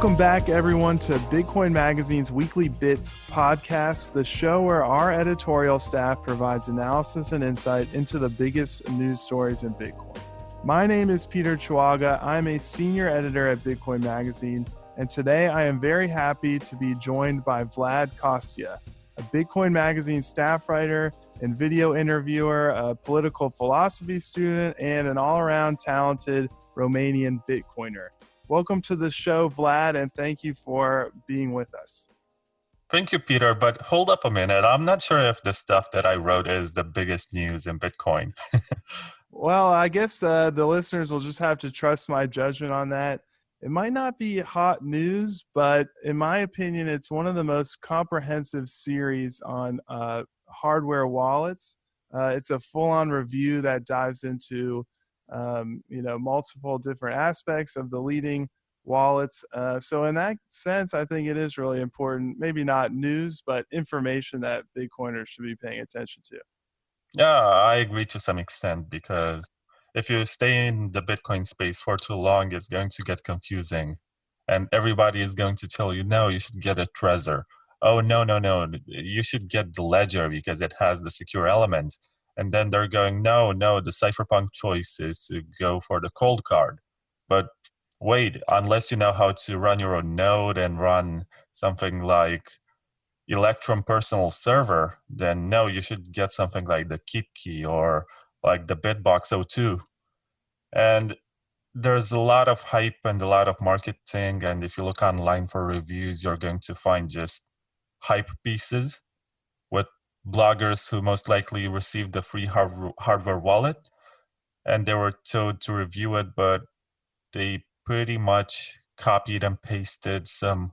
Welcome back, everyone, to Bitcoin Magazine's Weekly Bits podcast, the show where our editorial staff provides analysis and insight into the biggest news stories in Bitcoin. My name is Peter Chawaga. I'm a senior editor at Bitcoin Magazine, and today I am very happy to be joined by Vlad Costea, a Bitcoin Magazine staff writer and video interviewer, a political philosophy student, and an all-around talented Romanian Bitcoiner. Welcome to the show, Vlad, and thank you for being with us. Thank you, Peter, but hold up a minute. I'm not sure if the stuff that I wrote is the biggest news in Bitcoin. Well, I guess the listeners will just have to trust my judgment on that. It might not be hot news, but in my opinion, it's one of the most comprehensive series on hardware wallets. It's a full-on review that dives into multiple different aspects of the leading wallets. So in that sense, I think it is really important, maybe not news, but information that Bitcoiners should be paying attention to. Yeah, I agree to some extent, because if you stay in the Bitcoin space for too long, it's going to get confusing. And everybody is going to tell you, no, you should get a Trezor. Oh, no, you should get the Ledger because it has the secure element. And then they're going, no, the cypherpunk choice is to go for the Coldcard. But wait, unless you know how to run your own node and run something like Electrum personal server, then no, you should get something like the KeepKey or like the Bitbox02. And there's a lot of hype and a lot of marketing. And if you look online for reviews, you're going to find just hype pieces with bloggers who most likely received the free hardware wallet. And they were told to review it, but they pretty much copied and pasted some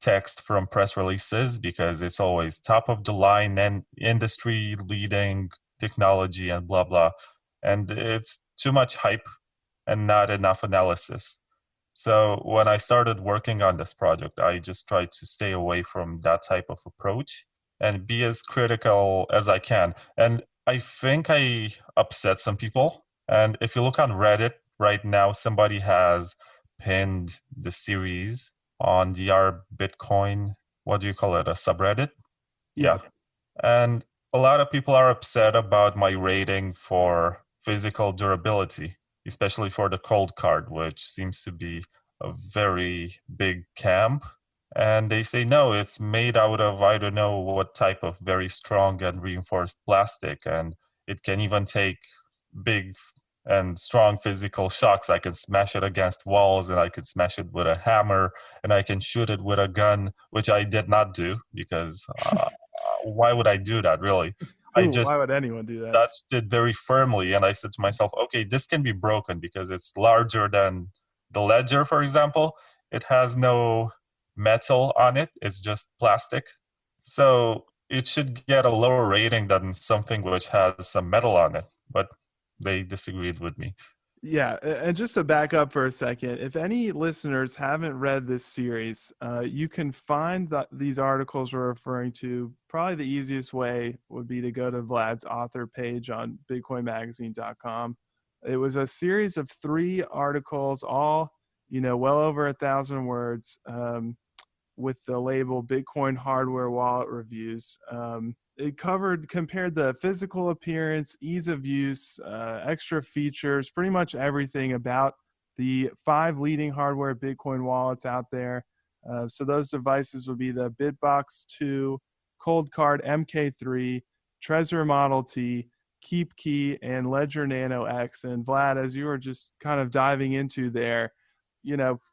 text from press releases because it's always top of the line and industry leading technology and blah, blah. And it's too much hype and not enough analysis. So when I started working on this project, I just tried to stay away from that type of approach and be as critical as I can. And I think I upset some people. And if you look on Reddit right now, somebody has pinned the series on the R Bitcoin, what do you call it, a subreddit? Yeah. And a lot of people are upset about my rating for physical durability, especially for the Coldcard, which seems to be a very big camp. And they say, no, it's made out of, I don't know what type of very strong and reinforced plastic. And it can even take big and strong physical shocks. I can smash it against walls, and I can smash it with a hammer, and I can shoot it with a gun, which I did not do because why would I do that, really? Why would anyone do that? Touched it very firmly, and I said to myself, okay, this can be broken because it's larger than the Ledger, for example. It has no metal on it. It's just plastic. So it should get a lower rating than something which has some metal on it. But they disagreed with me. Yeah, and just to back up for a second, if any listeners haven't read this series, you can find these articles we're referring to. Probably the easiest way would be to go to Vlad's author page on bitcoinmagazine.com. It was a series of 3 articles, all well over 1,000 words, with the label Bitcoin Hardware Wallet Reviews. It compared the physical appearance, ease of use, extra features, pretty much everything about the 5 leading hardware Bitcoin wallets out there. So those devices would be the Bitbox2, Coldcard Mk3, Trezor Model T, KeepKey, and Ledger Nano X. And Vlad, as you were just kind of diving into there,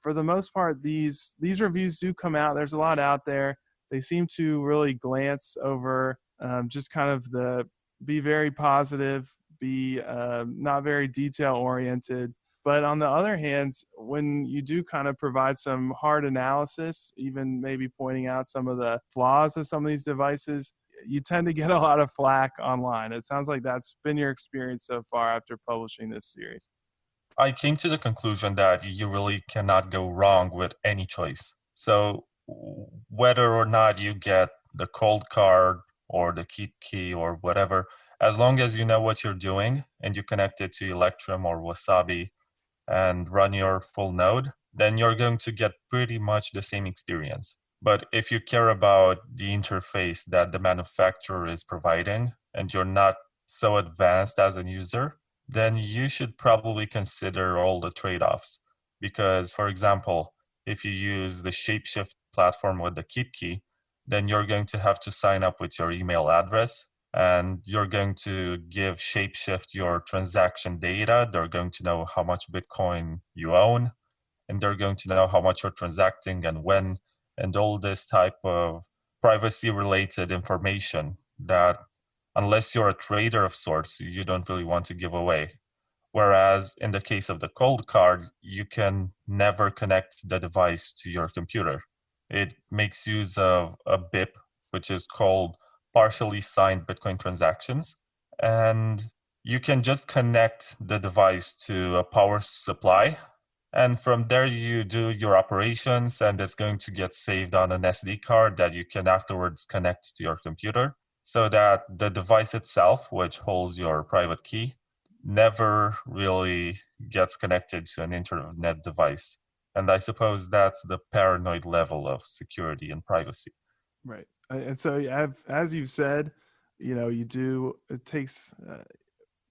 for the most part, these reviews do come out. There's a lot out there. They seem to really glance over just kind of be very positive, be not very detail oriented. But on the other hand, when you do kind of provide some hard analysis, even maybe pointing out some of the flaws of some of these devices, you tend to get a lot of flack online. It sounds like that's been your experience so far after publishing this series. I came to the conclusion that you really cannot go wrong with any choice. So whether or not you get the Coldcard or the KeepKey or whatever, as long as you know what you're doing and you connect it to Electrum or Wasabi and run your full node, then you're going to get pretty much the same experience. But if you care about the interface that the manufacturer is providing and you're not so advanced as a user, then you should probably consider all the trade-offs. Because, for example, if you use the Shapeshift platform with the KeepKey, then you're going to have to sign up with your email address and you're going to give Shapeshift your transaction data. They're going to know how much Bitcoin you own, and they're going to know how much you're transacting and when, and all this type of privacy related information that, unless you're a trader of sorts, you don't really want to give away. Whereas in the case of the Coldcard, you can never connect the device to your computer. It makes use of a BIP, which is called partially signed Bitcoin transactions. And you can just connect the device to a power supply. And from there, you do your operations, and it's going to get saved on an SD card that you can afterwards connect to your computer, so that the device itself, which holds your private key, never really gets connected to an internet device. And I suppose that's the paranoid level of security and privacy. Right. And so, as you said, it takes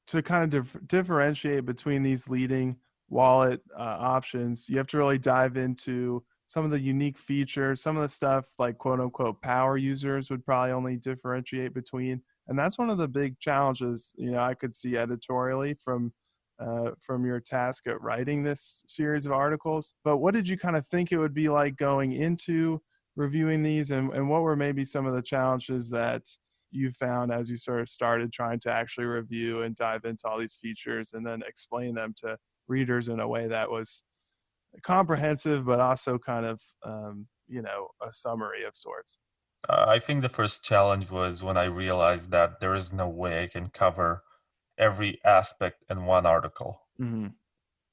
to kind of differentiate between these leading wallet options. You have to really dive into some of the unique features, some of the stuff like quote unquote power users would probably only differentiate between. And that's one of the big challenges, I could see editorially from your task at writing this series of articles. But what did you kind of think it would be like going into reviewing these, and what were maybe some of the challenges that you found as you sort of started trying to actually review and dive into all these features and then explain them to readers in a way that was comprehensive, but also kind of, a summary of sorts? I think the first challenge was when I realized that there is no way I can cover every aspect in one article. Mm-hmm.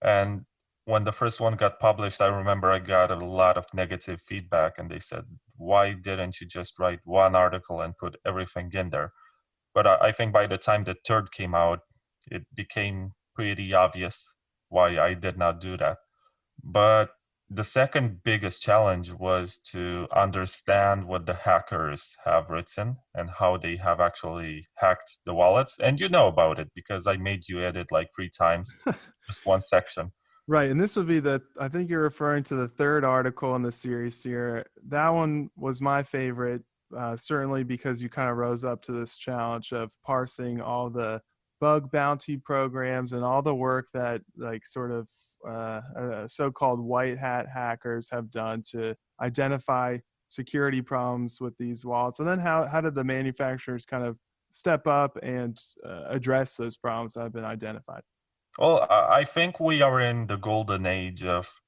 And when the first one got published, I remember I got a lot of negative feedback, and they said, why didn't you just write one article and put everything in there? But I think by the time the third came out, it became pretty obvious why I did not do that. But the second biggest challenge was to understand what the hackers have written and how they have actually hacked the wallets. And you know about it because I made you edit like 3 times, just one section. Right. And this would be I think you're referring to the third article in the series here. That one was my favorite, certainly because you kind of rose up to this challenge of parsing all the bug bounty programs and all the work that like sort of so-called white hat hackers have done to identify security problems with these wallets. And then how did the manufacturers kind of step up and address those problems that have been identified? Well, I think we are in the golden age of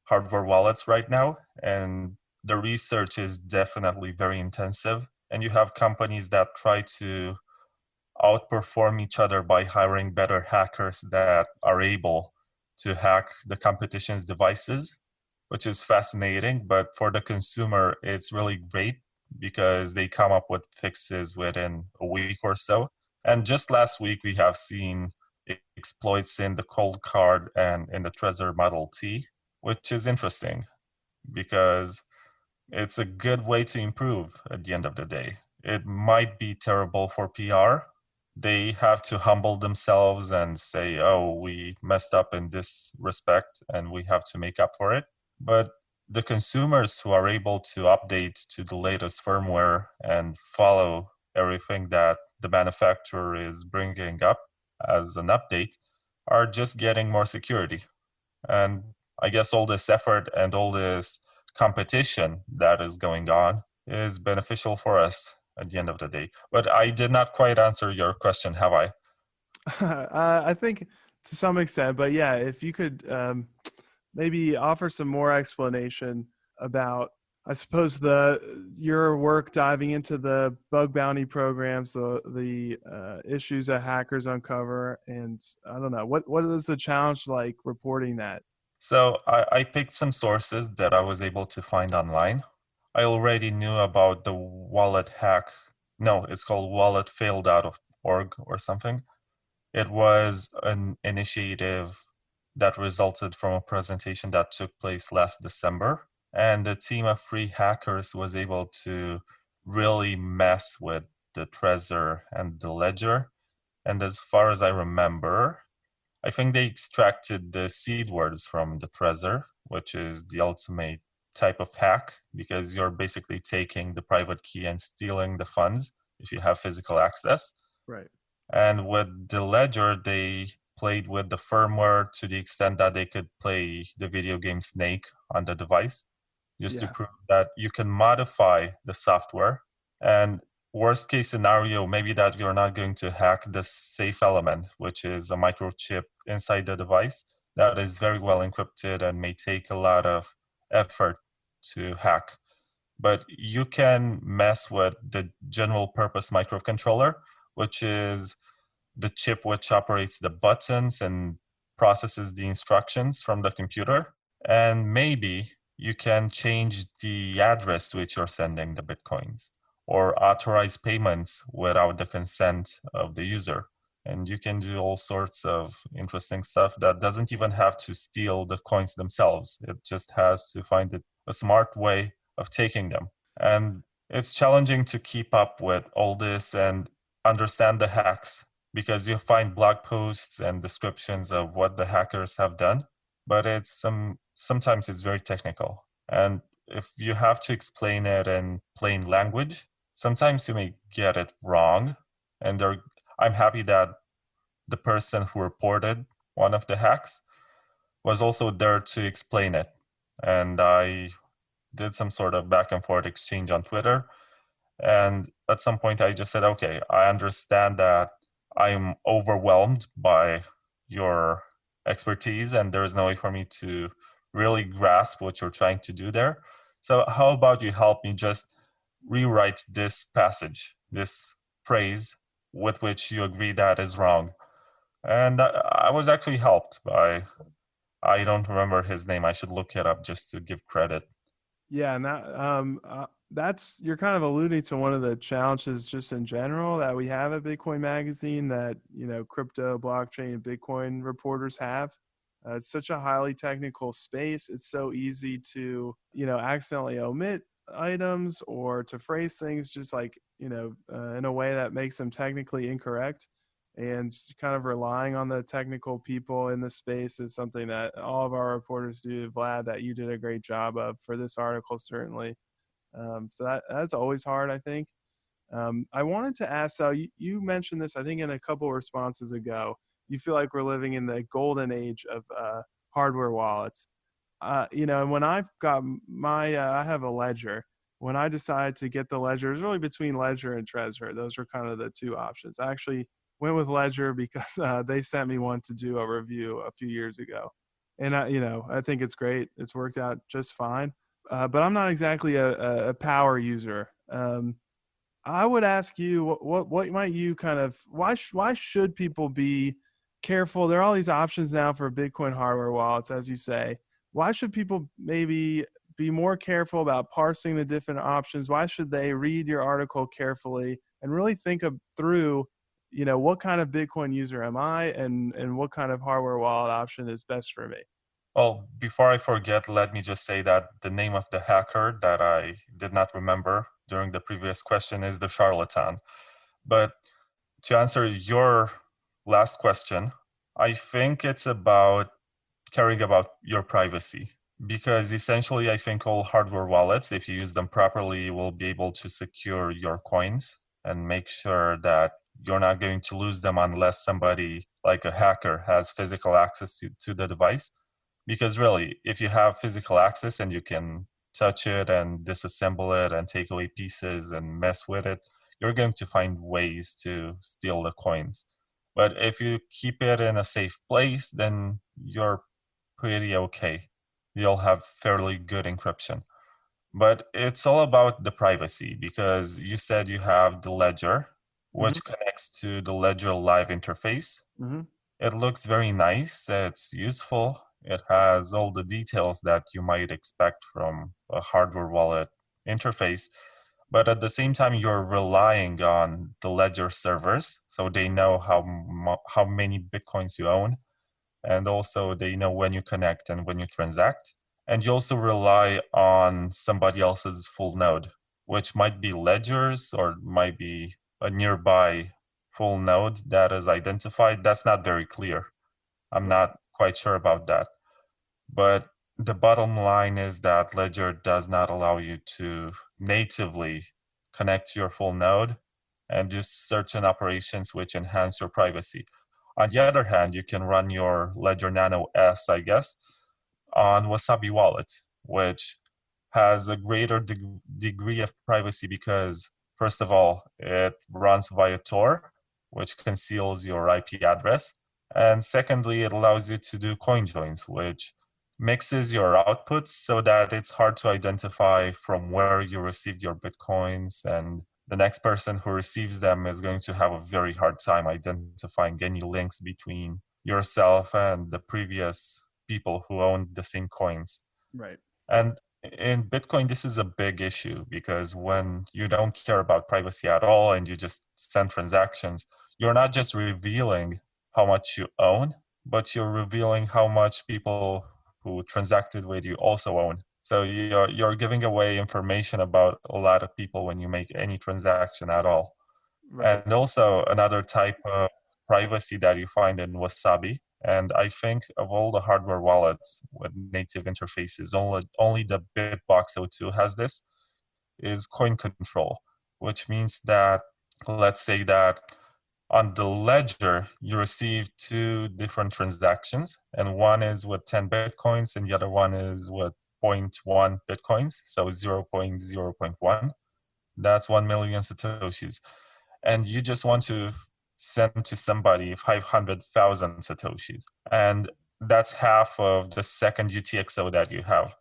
hardware wallets right now, and the research is definitely very intensive. And you have companies that try to outperform each other by hiring better hackers that are able to hack the competition's devices, which is fascinating. But for the consumer, it's really great because they come up with fixes within a week or so. And just last week, we have seen exploits in the Coldcard and in the Trezor Model T, which is interesting because it's a good way to improve at the end of the day. It might be terrible for PR. They have to humble themselves and say, oh, we messed up in this respect and we have to make up for it. But the consumers who are able to update to the latest firmware and follow everything that the manufacturer is bringing up as an update are just getting more security. And I guess all this effort and all this competition that is going on is beneficial for us at the end of the day. But I did not quite answer your question, have I? I think to some extent, but yeah, if you could maybe offer some more explanation about, I suppose, your work diving into the bug bounty programs, the issues that hackers uncover, and I don't know, what is the challenge like reporting that? So I picked some sources that I was able to find online. I already knew about the wallet hack. No, it's called walletfail.org or something. It was an initiative that resulted from a presentation that took place last December. And a team of 3 hackers was able to really mess with the Trezor and the ledger. And as far as I remember, I think they extracted the seed words from the Trezor, which is the ultimate type of hack, because you're basically taking the private key and stealing the funds if you have physical access. Right. And with the ledger, they played with the firmware to the extent that they could play the video game Snake on the device, just to Yeah. prove that you can modify the software. And worst case scenario, maybe that you're not going to hack the safe element, which is a microchip inside the device that is very well encrypted and may take a lot of effort to hack. But you can mess with the general purpose microcontroller, which is the chip which operates the buttons and processes the instructions from the computer. And maybe you can change the address to which you're sending the Bitcoins or authorize payments without the consent of the user. And you can do all sorts of interesting stuff that doesn't even have to steal the coins themselves. It just has to find a smart way of taking them. And it's challenging to keep up with all this and understand the hacks, because you find blog posts and descriptions of what the hackers have done, but sometimes it's very technical. And if you have to explain it in plain language, sometimes you may get it wrong. And I'm happy that the person who reported one of the hacks was also there to explain it. And I did some sort of back and forth exchange on Twitter. And at some point I just said, okay, I understand that I'm overwhelmed by your expertise and there is no way for me to really grasp what you're trying to do there. So how about you help me just rewrite this passage, this phrase with which you agree that is wrong? And I was actually helped by, I don't remember his name. I should look it up just to give credit. Yeah, and that's, you're kind of alluding to one of the challenges just in general that we have at Bitcoin Magazine, that crypto, blockchain, Bitcoin reporters have. It's such a highly technical space. It's so easy to accidentally omit items or to phrase things just like in a way that makes them technically incorrect. And kind of relying on the technical people in the space is something that all of our reporters do. Vlad, that you did a great job of for this article, certainly. So that's always hard, I think. I wanted to ask, though, you mentioned this, I think, in a couple of responses ago. You feel like we're living in the golden age of hardware wallets. And when I've got I have a Ledger. When I decided to get the Ledger, it was really between Ledger and Trezor. Those were kind of the two options. I actually went with Ledger because they sent me one to do a review a few years ago. And, I think it's great. It's worked out just fine. But I'm not exactly a power user. I would ask you, what might you kind of, why should people be careful? There are all these options now for Bitcoin hardware wallets, as you say. Why should people maybe be more careful about parsing the different options? Why should they read your article carefully and really think through, what kind of Bitcoin user am I, and what kind of hardware wallet option is best for me? Well, before I forget, let me just say that the name of the hacker that I did not remember during the previous question is the charlatan. But to answer your last question, I think it's about caring about your privacy. Because essentially, I think all hardware wallets, if you use them properly, will be able to secure your coins and make sure that you're not going to lose them unless somebody like a hacker has physical access to the device. Because really, if you have physical access and you can touch it and disassemble it and take away pieces and mess with it, you're going to find ways to steal the coins. But if you keep it in a safe place, then you're pretty okay. You'll have fairly good encryption. But it's all about the privacy, because you said you have the ledger, which connects to the Ledger Live interface. Mm-hmm. It looks very nice. It's useful. It has all the details that you might expect from a hardware wallet interface. But at the same time, you're relying on the Ledger servers, so they know how many Bitcoins you own. and also they know when you connect and when you transact. And you also rely on somebody else's full node, which might be ledgers or might be a nearby full node that is identified. That's not very clear. I'm not quite sure about that. But the bottom line is that Ledger does not allow you to natively connect to your full node and do certain operations which enhance your privacy. On the other hand, you can run your Ledger Nano S, I guess, on Wasabi Wallet, which has a greater degree of privacy because, first of all, it runs via Tor, which conceals your IP address. And secondly, it allows you to do coin joins, which mixes your outputs so that it's hard to identify from where you received your Bitcoins. And the next person who receives them is going to have a very hard time identifying any links between yourself and the previous people who owned the same coins. Right. And in Bitcoin, this is a big issue because when you don't care about privacy at all and you just send transactions, you're not just revealing how much you own, but you're revealing how much people who transacted with you also own. So you're giving away information about a lot of people when you make any transaction at all. Right. And also another type of privacy that you find in Wasabi, and I think of all the hardware wallets with native interfaces, only the Bitbox O2 has this, is coin control, which means that, let's say that on the ledger, you receive two different transactions, and one is with 10 Bitcoins and the other one is with 0.1 Bitcoins, so 0.0.1. That's 1 million Satoshis. And you just want to send to somebody 500,000 Satoshis. And that's half of the second UTXO that you have.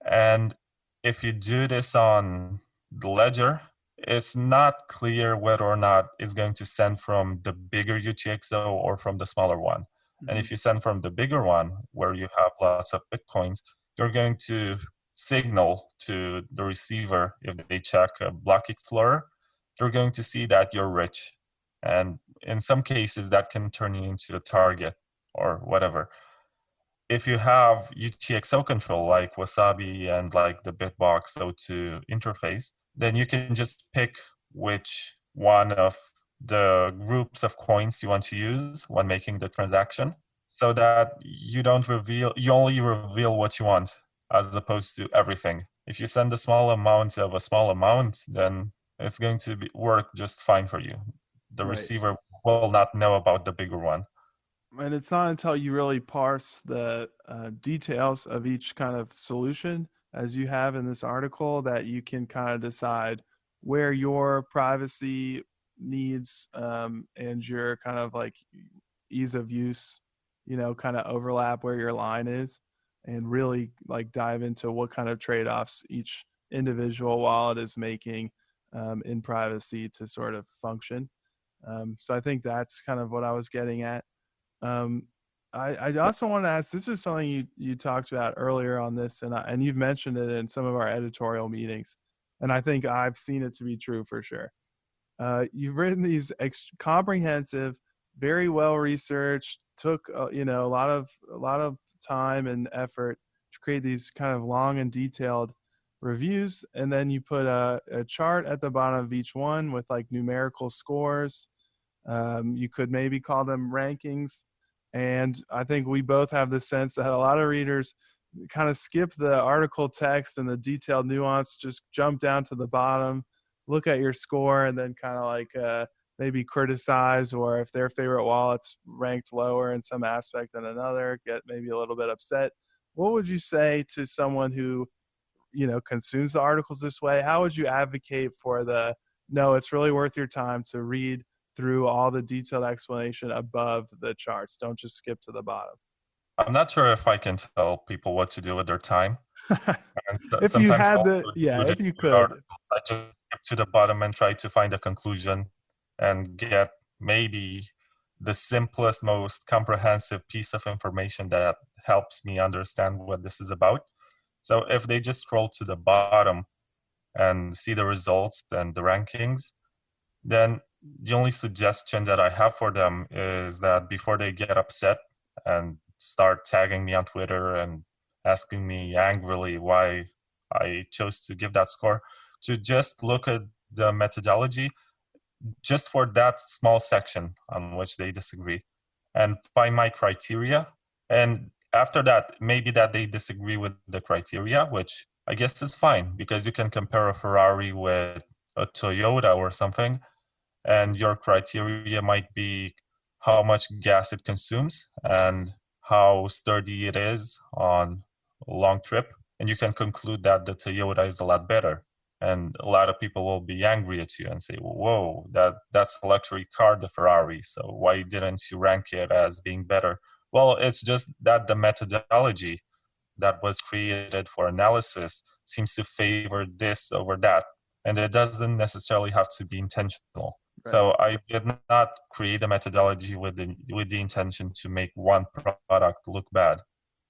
And if you do this on the ledger, it's not clear whether or not it's going to send from the bigger UTXO or from the smaller one. Mm-hmm. And if you send from the bigger one, where you have lots of Bitcoins, you're going to signal to the receiver, if they check a block explorer, you're going to see that you're rich. And in some cases, that can turn you into a target or whatever. If you have UTXO control like Wasabi and like the Bitbox O2 interface, then you can just pick which one of the groups of coins you want to use when making the transaction so that you only reveal what you want as opposed to everything. If you send a small amount of a small amount, then it's going to work just fine for you. The Right. receiver will not know about the bigger one. And it's not until you really parse the details of each kind of solution, as you have in this article, that you can kind of decide where your privacy needs and your kind of like ease of use, kind of overlap where your line is, and really like dive into what kind of trade-offs each individual wallet is making in privacy to sort of function. So I think that's kind of what I was getting at. I also want to ask, this is something you talked about earlier on this, and you've mentioned it in some of our editorial meetings, and I think I've seen it to be true for sure. You've written these comprehensive, very well researched, took a lot of time and effort to create these kind of long and detailed reviews, and then you put a chart at the bottom of each one with like numerical scores. You could maybe call them rankings. And I think we both have the sense that a lot of readers kind of skip the article text and the detailed nuance, just jump down to the bottom, look at your score, and then kind of like maybe criticize, or if their favorite wallet's ranked lower in some aspect than another, get maybe a little bit upset. What would you say to someone who, consumes the articles this way? How would you advocate for no, it's really worth your time to read through all the detailed explanation above the charts? Don't just skip to the bottom. I'm not sure if I can tell people what to do with their time. And If you sometimes had if you could. I just skip to the bottom and try to find a conclusion and get maybe the simplest, most comprehensive piece of information that helps me understand what this is about. So if they just scroll to the bottom and see the results and the rankings, then the only suggestion that I have for them is that before they get upset and start tagging me on Twitter and asking me angrily why I chose to give that score, to just look at the methodology just for that small section on which they disagree and find my criteria. And after that, maybe that they disagree with the criteria, which I guess is fine because you can compare a Ferrari with a Toyota or something, and your criteria might be how much gas it consumes and how sturdy it is on a long trip. And you can conclude that the Toyota is a lot better. And a lot of people will be angry at you and say, whoa, that's a luxury car, the Ferrari. So why didn't you rank it as being better? Well, it's just that the methodology that was created for analysis seems to favor this over that. And it doesn't necessarily have to be intentional. Right. So I did not create a methodology with the intention to make one product look bad.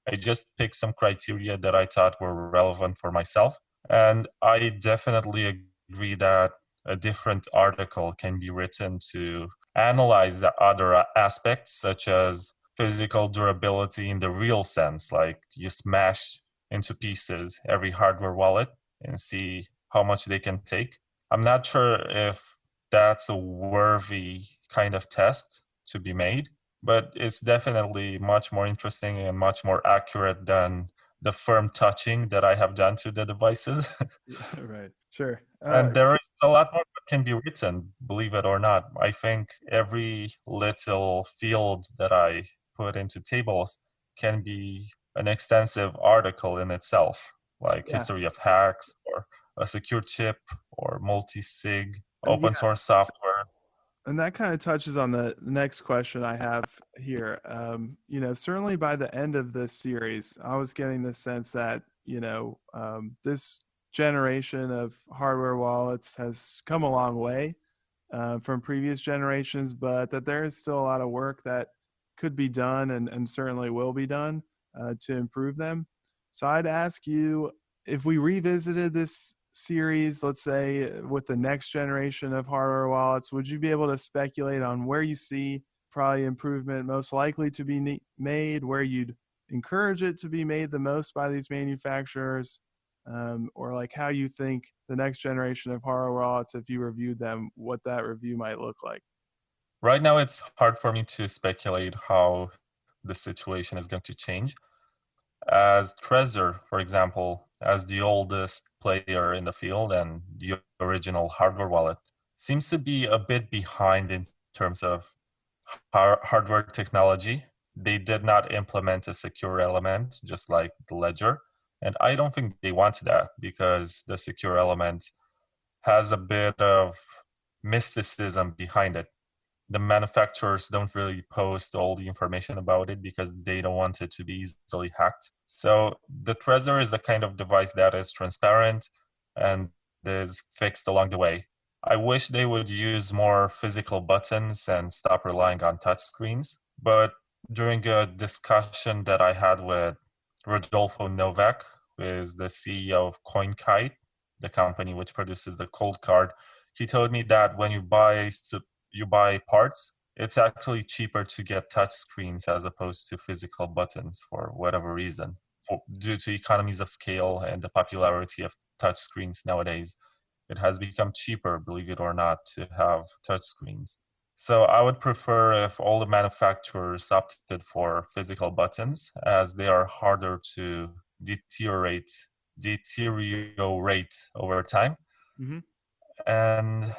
I just picked some criteria that I thought were relevant for myself. And I definitely agree that a different article can be written to analyze the other aspects, such as physical durability in the real sense, like you smash into pieces every hardware wallet and see how much they can take. I'm not sure if that's a worthy kind of test to be made, but it's definitely much more interesting and much more accurate than the firm touching that I have done to the devices. Yeah, right. Sure. And there is a lot more that can be written, believe it or not. I think every little field that I put into tables can be an extensive article in itself, like Yeah. history of hacks or a secure chip or multi-sig, And yeah, open source software. and that kind of touches on the next question I have here. Certainly by the end of this series, I was getting the sense that, this generation of hardware wallets has come a long way from previous generations, but that there is still a lot of work that could be done and certainly will be done to improve them. So I'd ask you, if we revisited this series, let's say with the next generation of hardware wallets, would you be able to speculate on where you see probably improvement most likely to be made, where you'd encourage it to be made the most by these manufacturers, or like how you think the next generation of hardware wallets, if you reviewed them, what that review might look like? Right now, it's hard for me to speculate how the situation is going to change. As Trezor, for example, as the oldest player in the field and the original hardware wallet, seems to be a bit behind in terms of hardware technology. They did not implement a secure element, just like the ledger. And I don't think they wanted that because the secure element has a bit of mysticism behind it. The manufacturers don't really post all the information about it because they don't want it to be easily hacked. So the Trezor is the kind of device that is transparent and is fixed along the way. I wish they would use more physical buttons and stop relying on touchscreens. But during a discussion that I had with Rodolfo Novak, who is the CEO of CoinKite, the company which produces the Coldcard, he told me that when you buy parts, it's actually cheaper to get touch screens as opposed to physical buttons for whatever reason, due to economies of scale and the popularity of touch screens nowadays. It has become cheaper, believe it or not, to have touch screens. So I would prefer if all the manufacturers opted for physical buttons, as they are harder to deteriorate over time. Mm-hmm. And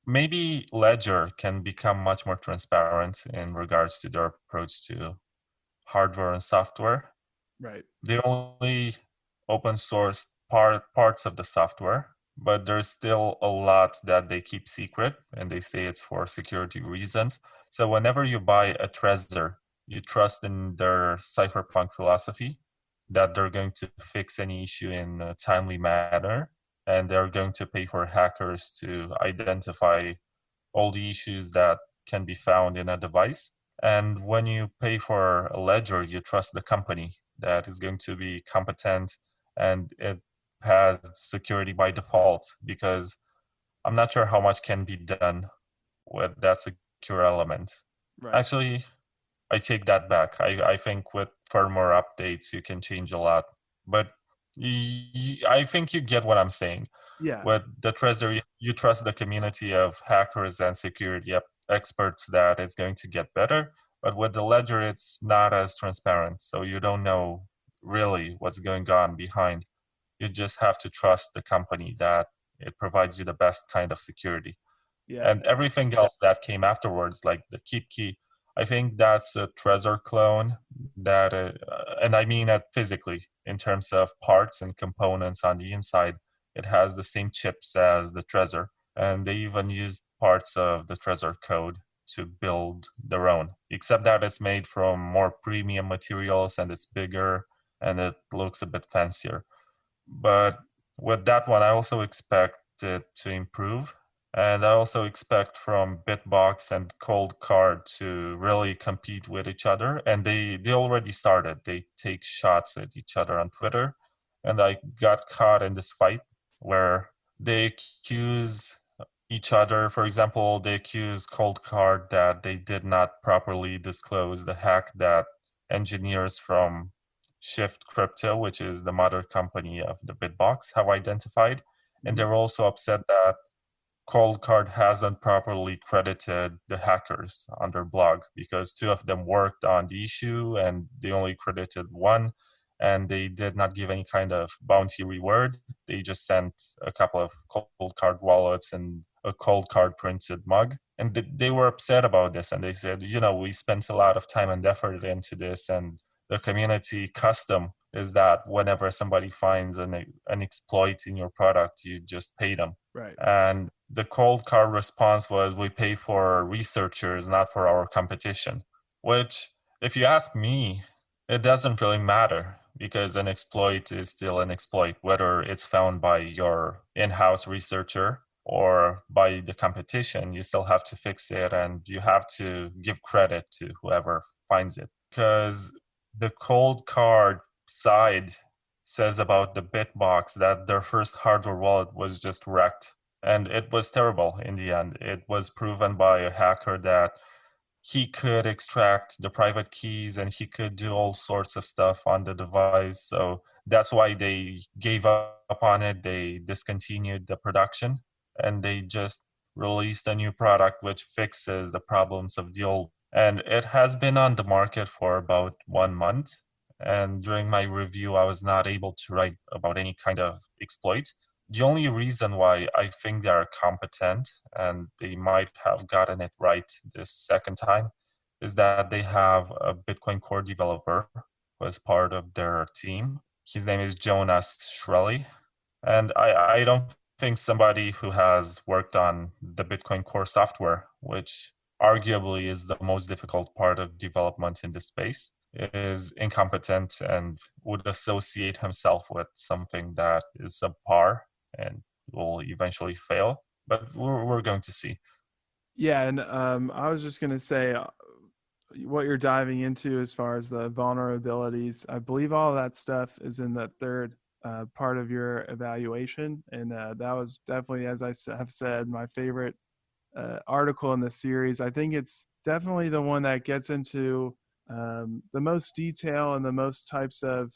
maybe Ledger can become much more transparent in regards to their approach to hardware and software. Right. They only open source parts of the software, but there's still a lot that they keep secret and they say it's for security reasons. So whenever you buy a Trezor, you trust in their cypherpunk philosophy that they're going to fix any issue in a timely manner, and they're going to pay for hackers to identify all the issues that can be found in a device. And when you pay for a ledger, you trust the company that is going to be competent and it has security by default, because I'm not sure how much can be done with that secure element. Right. Actually, I take that back. I think with firmware updates, you can change a lot. But I think you get what I'm saying. Yeah. With the Trezor, you trust the community of hackers and security experts that it's going to get better. But with the ledger, it's not as transparent. So you don't know really what's going on behind. You just have to trust the company that it provides you the best kind of security. Yeah. And everything else that came afterwards, like the KeepKey, I think that's a Trezor clone that, and I mean that physically in terms of parts and components on the inside. It has the same chips as the Trezor, and they even used parts of the Trezor code to build their own, except that it's made from more premium materials and it's bigger and it looks a bit fancier. But with that one, I also expect it to improve. And I also expect from Bitbox and Coldcard to really compete with each other. And they already started. They take shots at each other on Twitter. And I got caught in this fight where they accuse each other. For example, they accuse Coldcard that they did not properly disclose the hack that engineers from Shift Crypto, which is the mother company of the Bitbox, have identified. And they're also upset that Coldcard hasn't properly credited the hackers on their blog because two of them worked on the issue and they only credited one, and they did not give any kind of bounty reward. They just sent a couple of Coldcard wallets and a Coldcard printed mug. And they were upset about this, and they said, we spent a lot of time and effort into this, and the community custom is that whenever somebody finds an exploit in your product, you just pay them. Right. And the Coldcard response was, we pay for researchers, not for our competition. Which, if you ask me, it doesn't really matter because an exploit is still an exploit, whether it's found by your in-house researcher or by the competition. You still have to fix it and you have to give credit to whoever finds it. Because the Coldcard side says about the Bitbox that their first hardware wallet was just wrecked. And it was terrible in the end. It was proven by a hacker that he could extract the private keys and he could do all sorts of stuff on the device. So that's why they gave up on it. They discontinued the production and they just released a new product which fixes the problems of the old. And it has been on the market for about 1 month. And during my review, I was not able to write about any kind of exploit. The only reason why I think they are competent and they might have gotten it right this second time is that they have a Bitcoin Core developer who is part of their team. His name is Jonas Shrelly. And I don't think somebody who has worked on the Bitcoin Core software, which arguably is the most difficult part of development in this space, is incompetent and would associate himself with something that is subpar and will eventually fail. But we're going to see. Yeah, and I was just gonna say what you're diving into as far as the vulnerabilities. I believe all of that stuff is in the third part of your evaluation, and that was definitely, as I have said, my favorite article in the series. I think it's definitely the one that gets into the most detail and the most types of,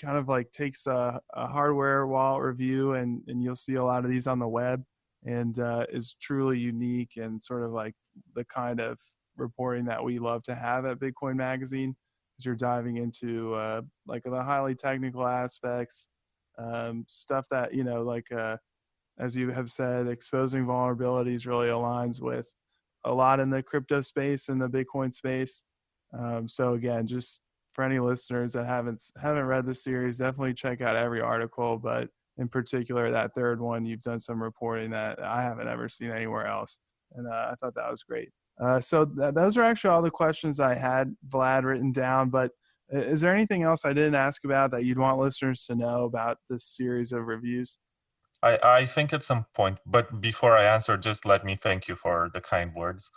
kind of like takes a hardware wallet review, and you'll see a lot of these on the web, and is truly unique and sort of like the kind of reporting that we love to have at Bitcoin Magazine, because you're diving into like the highly technical aspects, stuff that, as you have said, exposing vulnerabilities really aligns with a lot in the crypto space and the Bitcoin space. So again, just for any listeners that haven't read the series, definitely check out every article. But in particular, that third one, you've done some reporting that I haven't ever seen anywhere else, and I thought that was great. So those are actually all the questions I had, Vlad, written down. But is there anything else I didn't ask about that you'd want listeners to know about this series of reviews? I think at some point, but before I answer, just let me thank you for the kind words.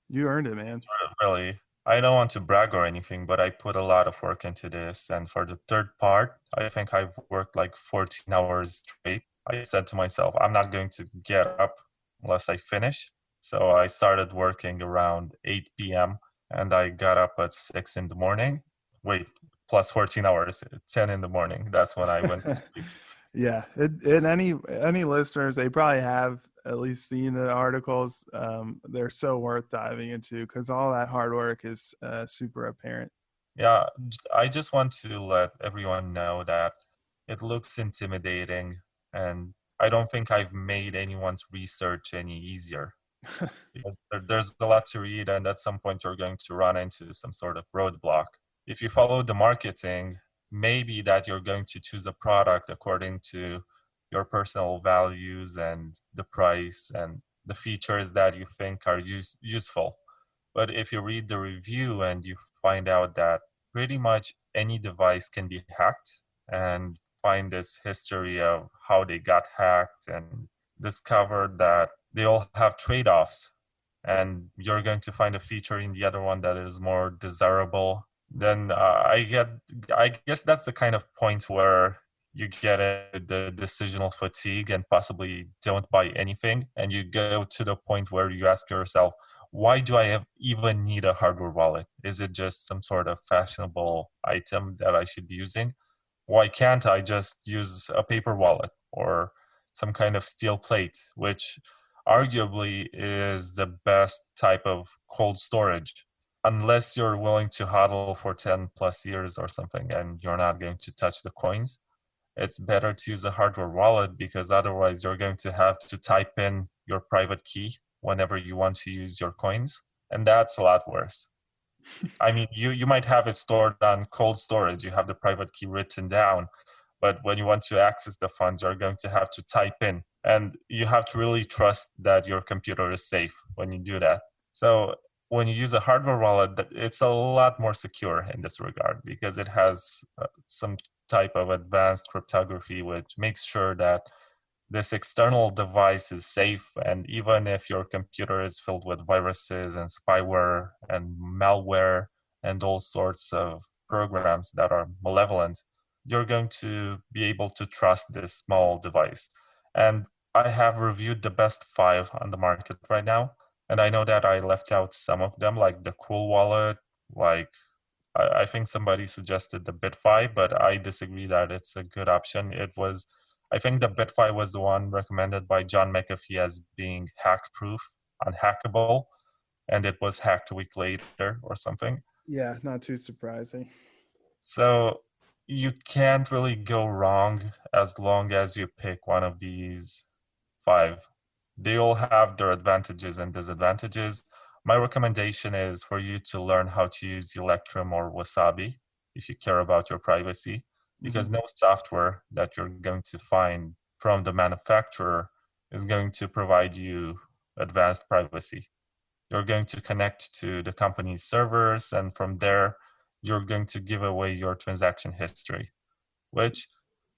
You earned it, man. Really, I don't want to brag or anything, but I put a lot of work into this. And for the third part, I think I've worked like 14 hours straight. I said to myself, I'm not going to get up unless I finish. So I started working around 8 p.m. and I got up at 6 in the morning. Wait, plus 14 hours, 10 in the morning. That's when I went to sleep. Yeah, and any listeners, they probably have at least seen the articles. They're so worth diving into because all that hard work is super apparent. Yeah, I just want to let everyone know that it looks intimidating, and I don't think I've made anyone's research any easier. Because there's a lot to read, and at some point you're going to run into some sort of roadblock. If you follow the marketing, maybe that you're going to choose a product according to your personal values and the price and the features that you think are useful. But if you read the review and you find out that pretty much any device can be hacked, and find this history of how they got hacked and discovered that they all have trade-offs, and you're going to find a feature in the other one that is more desirable, then I guess that's the kind of point where you get the decisional fatigue and possibly don't buy anything, and you go to the point where you ask yourself, why do I even need a hardware wallet? Is it just some sort of fashionable item that I should be using? Why can't I just use a paper wallet or some kind of steel plate, which arguably is the best type of cold storage, unless you're willing to hodl for 10 plus years or something and you're not going to touch the coins. It's better to use a hardware wallet, because otherwise you're going to have to type in your private key whenever you want to use your coins, and that's a lot worse. I mean, you might have it stored on cold storage, you have the private key written down, but when you want to access the funds, you're going to have to type in, and you have to really trust that your computer is safe when you do that. So when you use a hardware wallet, it's a lot more secure in this regard, because it has some type of advanced cryptography which makes sure that this external device is safe, and even if your computer is filled with viruses and spyware and malware and all sorts of programs that are malevolent, you're going to be able to trust this small device. And I have reviewed the best 5 on the market right now, and I know that I left out some of them, like the Cool Wallet, like I think somebody suggested the BitFi, but I disagree that it's a good option. I think the BitFi was the one recommended by John McAfee as being hack-proof, unhackable, and it was hacked a week later or something. Yeah, not too surprising. So you can't really go wrong as long as you pick one of these 5. They all have their advantages and disadvantages. My recommendation is for you to learn how to use Electrum or Wasabi if you care about your privacy, because no software that you're going to find from the manufacturer is going to provide you advanced privacy. You're going to connect to the company's servers, and from there, you're going to give away your transaction history, which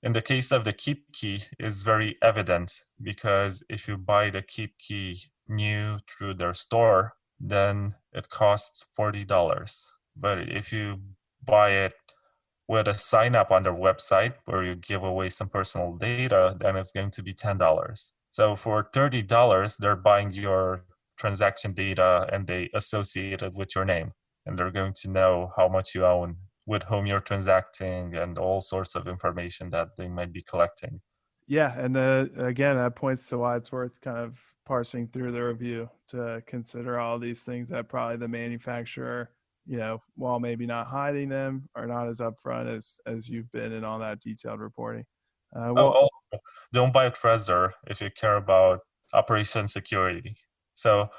in the case of the KeepKey is very evident, because if you buy the KeepKey new through their store, then it costs $40. But if you buy it with a sign up on their website where you give away some personal data, then it's going to be $10. So for $30, they're buying your transaction data and they associate it with your name. And they're going to know how much you own, with whom you're transacting, and all sorts of information that they might be collecting. Yeah, and again, that points to why it's worth kind of parsing through the review to consider all these things that probably the manufacturer, while maybe not hiding them, are not as upfront as you've been in all that detailed reporting. Don't buy a Trezor if you care about operation security. So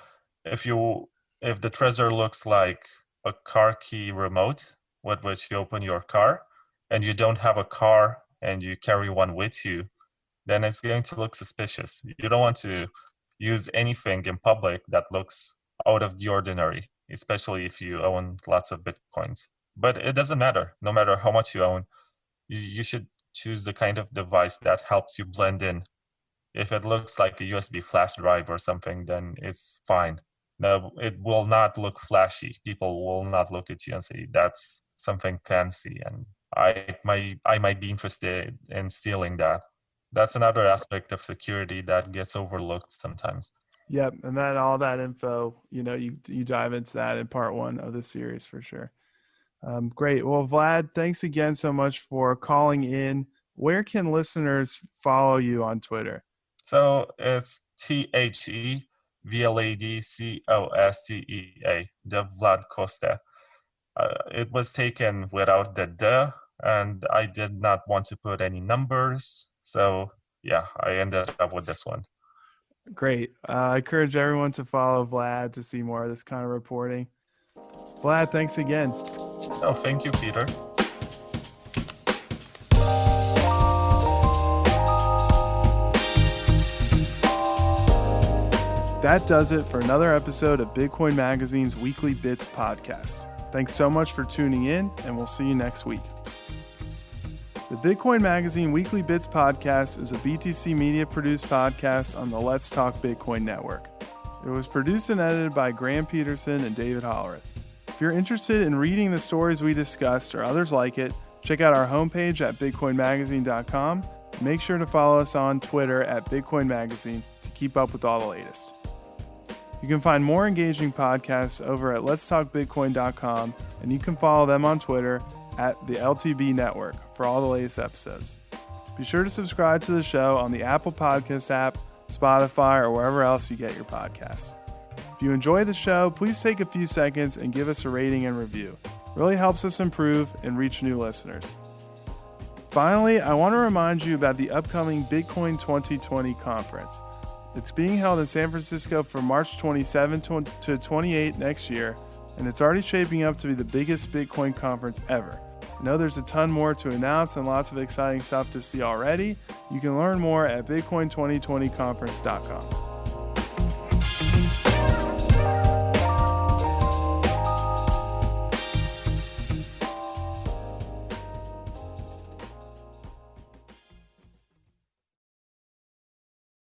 if the Trezor looks like a car key remote with which you open your car, and you don't have a car and you carry one with you, then it's going to look suspicious. You don't want to use anything in public that looks out of the ordinary, especially if you own lots of Bitcoins. But it doesn't matter. No matter how much you own, you should choose the kind of device that helps you blend in. If it looks like a USB flash drive or something, then it's fine. No, it will not look flashy. People will not look at you and say, that's something fancy, and I might be interested in stealing that. That's another aspect of security that gets overlooked sometimes. Yep, and that all that info, you dive into that in part 1 of the series for sure. Great. Well, Vlad, thanks again so much for calling in. Where can listeners follow you on Twitter? So it's TheVladCostea, the Vlad Costea. It was taken without the "the," and I did not want to put any numbers. So yeah, I ended up with this one. Great. I encourage everyone to follow Vlad to see more of this kind of reporting. Vlad, thanks again. Oh, thank you, Peter. That does it for another episode of Bitcoin Magazine's Weekly Bits podcast. Thanks so much for tuning in, and we'll see you next week. The Bitcoin Magazine Weekly Bits podcast is a BTC Media produced podcast on the Let's Talk Bitcoin network. It was produced and edited by Graham Peterson and David Hollerith. If you're interested in reading the stories we discussed or others like it, check out our homepage at bitcoinmagazine.com. Make sure to follow us on Twitter at Bitcoin Magazine to keep up with all the latest. You can find more engaging podcasts over at letstalkbitcoin.com, and you can follow them on Twitter at the LTB Network for all the latest episodes. Be sure to subscribe to the show on the Apple Podcast app, Spotify, or wherever else you get your podcasts. If you enjoy the show, please take a few seconds and give us a rating and review. It really helps us improve and reach new listeners. Finally, I want to remind you about the upcoming Bitcoin 2020 conference. It's being held in San Francisco from March 27 to 28 next year, and it's already shaping up to be the biggest Bitcoin conference ever. I know there's a ton more to announce and lots of exciting stuff to see already. You can learn more at bitcoin2020conference.com.